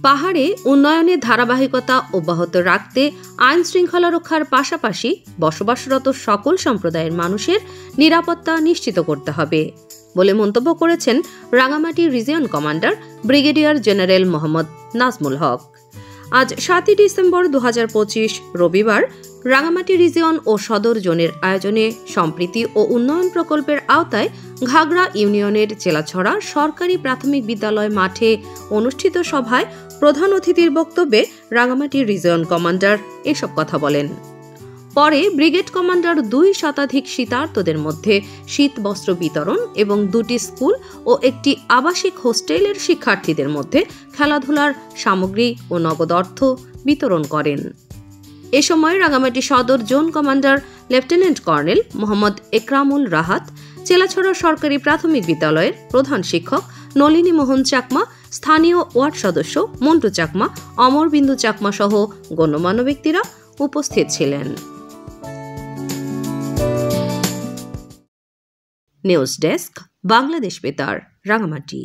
পাহাড়ে উন্নয়নের ধারাবাহিকতা অব্যাহত রাখতে আইন শৃঙ্খলা রক্ষার পাশাপাশি বসবাসরত সকল সম্প্রদায়ের মানুষের নিরাপত্তা নিশ্চিত করতে হবে বলে মন্তব্য করেছেন Rangamati region commander brigadier general Mohammad Nazmul Haque. আজ 7 ডিসেম্বর 2025 রবিবার রাঙামাটি রিজিয়ন ও সদর জোনের আয়োজনে সম্প্রীতি ও উন্নয়ন প্রকল্পের আওতায় ঘাগড়া ইউনিয়নের চেলাছড়া সরকারি প্রাথমিক বিদ্যালয় মাঠে অনুষ্ঠিত সভায় প্রধান অতিথির বক্তব্যে রাঙামাটি রিজিয়ন কমান্ডার এসব কথা বলেন। পরে ব্রিগেড কমান্ডার 2 শতাধিক শীতার্তদের মধ্যে শীত বস্ত্র বিতরণ এবং 2টি স্কুল ও একটি আবাসিক হোস্টেলের শিক্ষার্থীদের মধ্যে খেলাধুলার সামগ্রী ও নগদ অর্থ বিতরণ করেন। এ সময় রাঙামাটি সদর zone commander lieutenant colonel Mohammad Ekramul Rahat, Chelachhara সরকারি প্রাথমিক বিদ্যালয়ের প্রধান শিক্ষক নলিনী মোহন চাকমা, স্থানীয় ওয়ার্ড সদস্য মন্টু চাকমা, অমরবিন্দু চাকমা সহ গণ্যমান্য ব্যক্তিরা উপস্থিত ছিলেন। নিউজ ডেস্ক, বাংলাদেশ বেতার, রাঙামাটি।